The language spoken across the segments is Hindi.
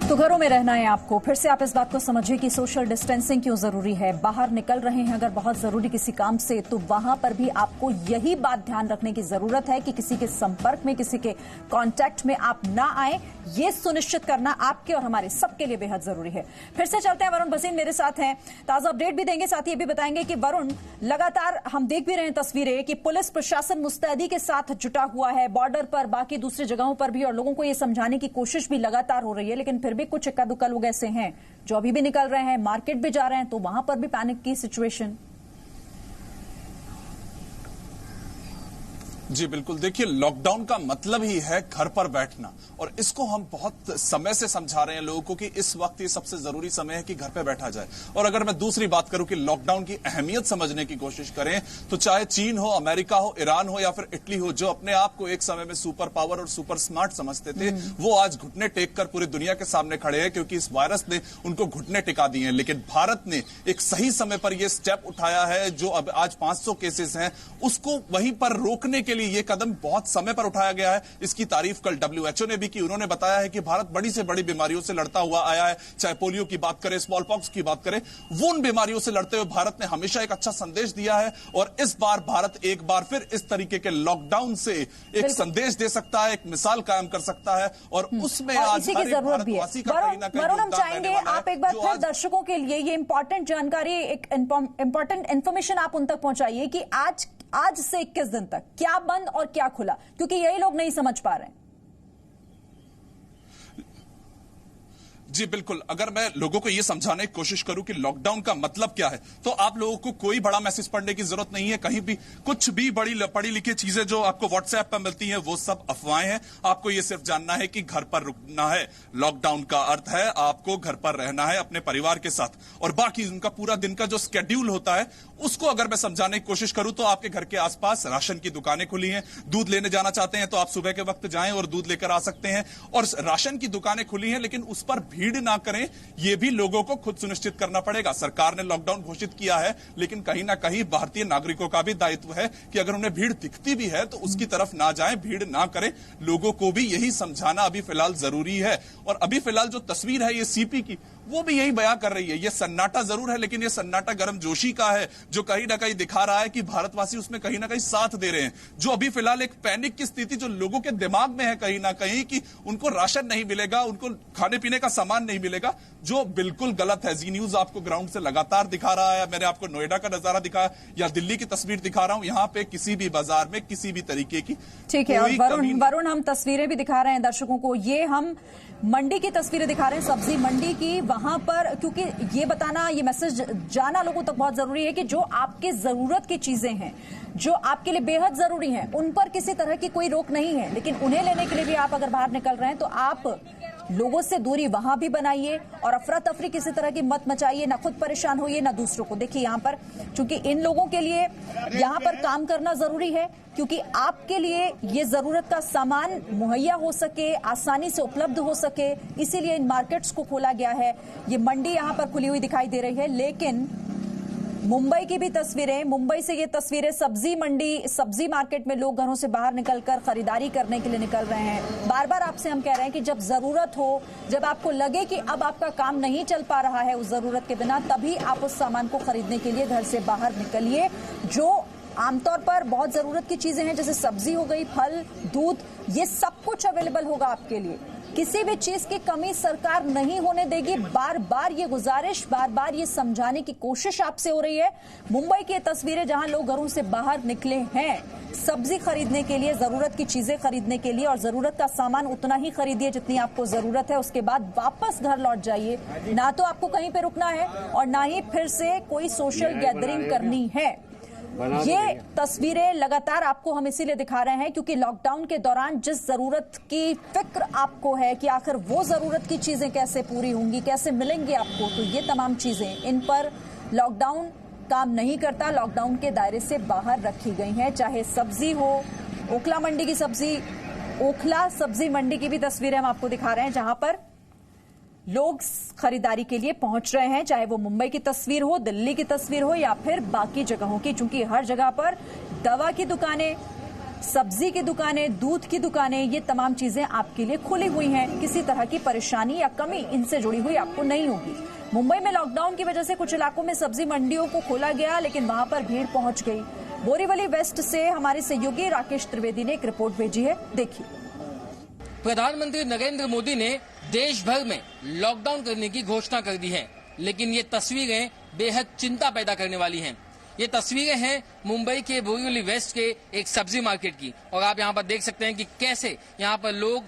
तो घरों में रहना है आपको। फिर से आप इस बात को समझिए कि सोशल डिस्टेंसिंग क्यों जरूरी है। बाहर निकल रहे हैं अगर बहुत जरूरी किसी काम से, तो वहां पर भी आपको यही बात ध्यान रखने की जरूरत है कि किसी के संपर्क में, किसी के कांटेक्ट में आप ना आए। ये सुनिश्चित करना आपके और हमारे सबके लिए बेहद जरूरी है। फिर से चलते हैं, वरुण भसीन मेरे साथ हैं, ताजा अपडेट भी देंगे, साथ ही ये भी बताएंगे कि वरुण, लगातार हम देख भी रहे हैं तस्वीरें कि पुलिस प्रशासन मुस्तैदी के साथ जुटा हुआ है, बॉर्डर पर, बाकी दूसरी जगहों पर भी, और लोगों को ये समझाने की कोशिश भी लगातार हो रही है। लेकिन फिर भी कुछ इक्का दुक्का लोग ऐसे हैं जो अभी भी निकल रहे हैं, मार्केट भी जा रहे हैं, तो वहां पर भी पैनिक की सिचुएशन। जी बिल्कुल, देखिए लॉकडाउन का मतलब ही है घर पर बैठना, और इसको हम बहुत समय से समझा रहे हैं लोगों को कि इस वक्त ये सबसे जरूरी समय है कि घर पे बैठा जाए। और अगर मैं दूसरी बात करूं कि लॉकडाउन की अहमियत समझने की कोशिश करें, तो चाहे चीन हो, अमेरिका हो, ईरान हो या फिर इटली हो, जो अपने आप को एक समय में सुपर पावर और सुपर स्मार्ट समझते थे, वो आज घुटने टेक कर पूरी दुनिया के सामने खड़े हैं, क्योंकि इस वायरस ने उनको घुटने टिका दिए हैं। लेकिन भारत ने एक सही समय पर यह स्टेप उठाया है, जो अब आज 500 केसेस हैं, उसको वहीं पर रोकने के लिए ये कदम बहुत समय पर उठाया गया है। इसकी तारीफ कल WHO ने भी की। उन्होंने बताया है कि भारत बड़ी से बड़ी बीमारियों से लड़ता हुआ आया है, चाहे पोलियो की बात करें, स्मॉल पॉक्स की बात करें, वो उन बीमारियों से लड़ते हुए भारत ने हमेशा एक अच्छा संदेश दिया है। और इस बार भारत एक बार फिर इस तरीके के लॉकडाउन से एक संदेश दे सकता है, एक मिसाल कायम कर सकता है, और उसमें आज हर भारतवासी का कहीं ना कहीं योगदान हम चाहेंगे आप एक बार फिर दर्शकों के लिए ये इंपॉर्टेंट जानकारी, एक इंपॉर्टेंट इंफॉर्मेशन आप उन तक पहुंचाइए कि आज से 21 दिन तक क्या बंद और क्या खुला, क्योंकि यही लोग नहीं समझ पा रहे हैं। जी बिल्कुल, अगर मैं लोगों को यह समझाने की कोशिश करूं कि लॉकडाउन का मतलब क्या है, तो आप लोगों को कोई बड़ा मैसेज पढ़ने की जरूरत नहीं है। कहीं भी कुछ भी बड़ी पढ़ी लिखी चीजें जो आपको व्हाट्सएप पर मिलती हैं, वो सब अफवाहें हैं। आपको यह सिर्फ जानना है कि घर पर रुकना है। लॉकडाउन का अर्थ है आपको घर पर रहना है अपने परिवार के साथ, और बाकी उनका पूरा दिन का जो स्केड्यूल होता है, उसको अगर मैं समझाने की कोशिश करूं, तो आपके घर के आसपास राशन की दुकानें खुली हैं। दूध लेने जाना चाहते हैं तो आप सुबह के वक्त जाएं और दूध लेकर आ सकते हैं। और राशन की दुकानें खुली हैं, लेकिन उस पर भीड़ ना करें, यह भी लोगों को खुद सुनिश्चित करना पड़ेगा। सरकार ने लॉकडाउन घोषित किया है, लेकिन कहीं ना कहीं भारतीय नागरिकों का भी दायित्व है कि अगर उन्हें भीड़ दिखती भी है तो उसकी तरफ ना जाएं, भीड़ ना करें। लोगों को भी यही समझाना अभी फिलहाल जरूरी है। और अभी फिलहाल जो तस्वीर है ये सीपी की, वो भी यही बयां कर रही है। ये सन्नाटा जरूर है, लेकिन ये सन्नाटा गर्मजोशी का है, जो कहीं ना कहीं दिखा रहा है कि भारतवासी उसमें कहीं ना कहीं साथ दे रहे हैं। जो अभी फिलहाल एक पैनिक की स्थिति जो लोगों के दिमाग में है कहीं ना कहीं, कि उनको राशन नहीं मिलेगा, उनको खाने पीने का सामान नहीं मिलेगा, जो बिल्कुल गलत है। जी न्यूज आपको ग्राउंड से लगातार दिखा रहा है। मैंने आपको नोएडा का नजारा दिखाया या दिल्ली की तस्वीर दिखा रहा हूं। यहां पे किसी भी बाजार में किसी भी तरीके की, ठीक है। और वरुण, हम तस्वीरें भी दिखा रहे हैं दर्शकों को। ये हम मंडी की तस्वीरें दिखा रहे हैं, सब्जी मंडी की। वहां पर, क्योंकि ये बताना, ये मैसेज जाना लोगों तक बहुत जरूरी है कि जो आपके जरूरत की चीजें हैं, जो आपके लिए बेहद जरूरी हैं, उन पर किसी तरह की कोई रोक नहीं है। लेकिन उन्हें लेने के लिए भी आप अगर बाहर निकल रहे हैं, तो आप लोगों से दूरी वहां भी बनाइए, और अफरा तफरी किसी तरह की मत मचाइए, ना खुद परेशान होइए ना दूसरों को। देखिए यहाँ पर, क्योंकि इन लोगों के लिए यहाँ पर काम करना जरूरी है, क्योंकि आपके लिए ये जरूरत का सामान मुहैया हो सके, आसानी से उपलब्ध हो सके, इसीलिए इन मार्केट्स को खोला गया है। ये मंडी यहाँ पर खुली हुई दिखाई दे रही है। लेकिन मुंबई की भी तस्वीरें, मुंबई से ये तस्वीरें, सब्जी मंडी, सब्जी मार्केट में लोग घरों से बाहर निकलकर खरीदारी करने के लिए निकल रहे हैं। बार बार आपसे हम कह रहे हैं कि जब जरूरत हो, जब आपको लगे कि अब आपका काम नहीं चल पा रहा है उस जरूरत के बिना, तभी आप उस सामान को खरीदने के लिए घर से बाहर निकलिए। जो आमतौर पर बहुत जरूरत की चीजें हैं, जैसे सब्जी हो गई, फल, दूध, ये सब कुछ अवेलेबल होगा आपके लिए। किसी भी चीज की कमी सरकार नहीं होने देगी। बार बार ये गुजारिश, बार बार ये समझाने की कोशिश आपसे हो रही है। मुंबई की तस्वीरें जहां लोग घरों से बाहर निकले हैं सब्जी खरीदने के लिए, जरूरत की चीजें खरीदने के लिए, और जरूरत का सामान उतना ही खरीदिए जितनी आपको जरूरत है। उसके बाद वापस घर लौट जाइए। ना तो आपको कहीं पे रुकना है और ना ही फिर से कोई सोशल गैदरिंग करनी है। ये तस्वीरें लगातार आपको हम इसीलिए दिखा रहे हैं क्योंकि लॉकडाउन के दौरान जिस जरूरत की फिक्र आपको है कि आखिर वो जरूरत की चीजें कैसे पूरी होंगी, कैसे मिलेंगी आपको, तो ये तमाम चीजें, इन पर लॉकडाउन काम नहीं करता, लॉकडाउन के दायरे से बाहर रखी गई हैं। चाहे सब्जी हो, ओखला मंडी की सब्जी, ओखला सब्जी मंडी की भी तस्वीरें हम आपको दिखा रहे हैं, जहां पर लोग खरीदारी के लिए पहुंच रहे हैं, चाहे वो मुंबई की तस्वीर हो, दिल्ली की तस्वीर हो या फिर बाकी जगहों की, चूंकि हर जगह पर दवा की दुकानें, सब्जी की दुकानें, दूध की दुकानें, ये तमाम चीजें आपके लिए खुली हुई हैं। किसी तरह की परेशानी या कमी इनसे जुड़ी हुई आपको नहीं होगी। मुंबई में लॉकडाउन की वजह से कुछ इलाकों में सब्जी मंडियों को खोला गया, लेकिन वहां पर भीड़ पहुंच गई। बोरीवली वेस्ट से हमारे सहयोगी राकेश त्रिवेदी ने एक रिपोर्ट भेजी है, देखिए। प्रधानमंत्री नरेंद्र मोदी ने देश भर में लॉकडाउन करने की घोषणा कर दी है, लेकिन ये तस्वीरें बेहद चिंता पैदा करने वाली हैं। ये तस्वीरें हैं मुंबई के बोरीवली वेस्ट के एक सब्जी मार्केट की, और आप यहाँ पर देख सकते हैं कि कैसे यहाँ पर लोग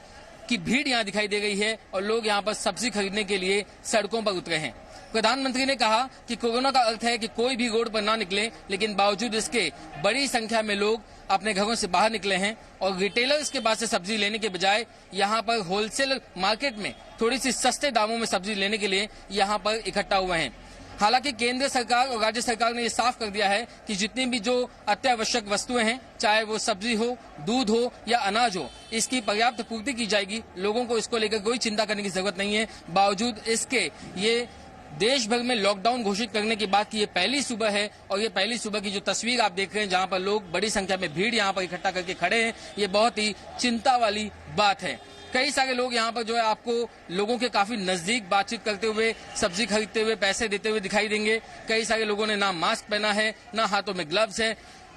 की भीड़ यहाँ दिखाई दे गई है और लोग यहाँ पर सब्जी खरीदने के लिए सड़कों पर उतरे हैं। प्रधानमंत्री ने कहा कि कोरोना का अर्थ है कि कोई भी रोड पर ना निकले, लेकिन बावजूद इसके बड़ी संख्या में लोग अपने घरों से बाहर निकले हैं और रिटेलर्स के पास से सब्जी लेने के बजाय यहाँ पर होलसेल मार्केट में थोड़ी सी सस्ते दामों में सब्जी लेने के लिए यहाँ पर इकट्ठा हुए हैं। हालांकि केंद्र सरकार और राज्य सरकार ने ये साफ कर दिया है कि जितनी भी जो अत्यावश्यक वस्तुएं हैं, चाहे वो सब्जी हो, दूध हो या अनाज हो, इसकी पर्याप्त पूर्ति की जाएगी। लोगों को इसको लेकर कोई चिंता करने की जरूरत नहीं है। बावजूद इसके ये देश भर में लॉकडाउन घोषित करने के बाद की ये पहली सुबह है, और ये पहली सुबह की जो तस्वीर आप देख रहे हैं जहां पर लोग बड़ी संख्या में भीड़ यहाँ पर इकट्ठा करके खड़े हैं, ये बहुत ही चिंता वाली बात है। कई सारे लोग यहाँ पर जो है आपको लोगों के काफी नजदीक बातचीत करते हुए, सब्जी खरीदते हुए, पैसे देते हुए दिखाई देंगे। कई सारे लोगों ने ना मास्क पहना है, ना हाथों में ग्लव्स है।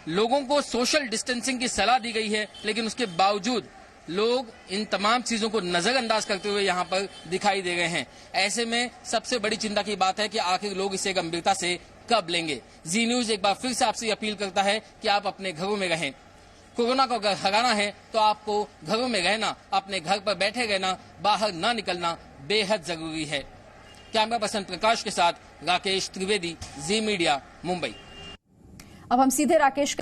लोगों को सोशल डिस्टेंसिंग की सलाह दी गई है, लेकिन उसके बावजूद लोग इन तमाम चीजों को नजरअंदाज करते हुए यहाँ पर दिखाई दे रहे हैं। ऐसे में सबसे बड़ी चिंता की बात है कि आखिर लोग इसे गंभीरता से कब लेंगे। जी न्यूज एक बार फिर से आपसे अपील करता है कि आप अपने घरों में रहें। कोरोना को अगर हराना है तो आपको घरों में रहना, अपने घर पर बैठे रहना, बाहर ना निकलना बेहद जरूरी है। कैमरा पर्सन प्रकाश के साथ राकेश त्रिवेदी, जी मीडिया, मुंबई। अब हम सीधे राकेश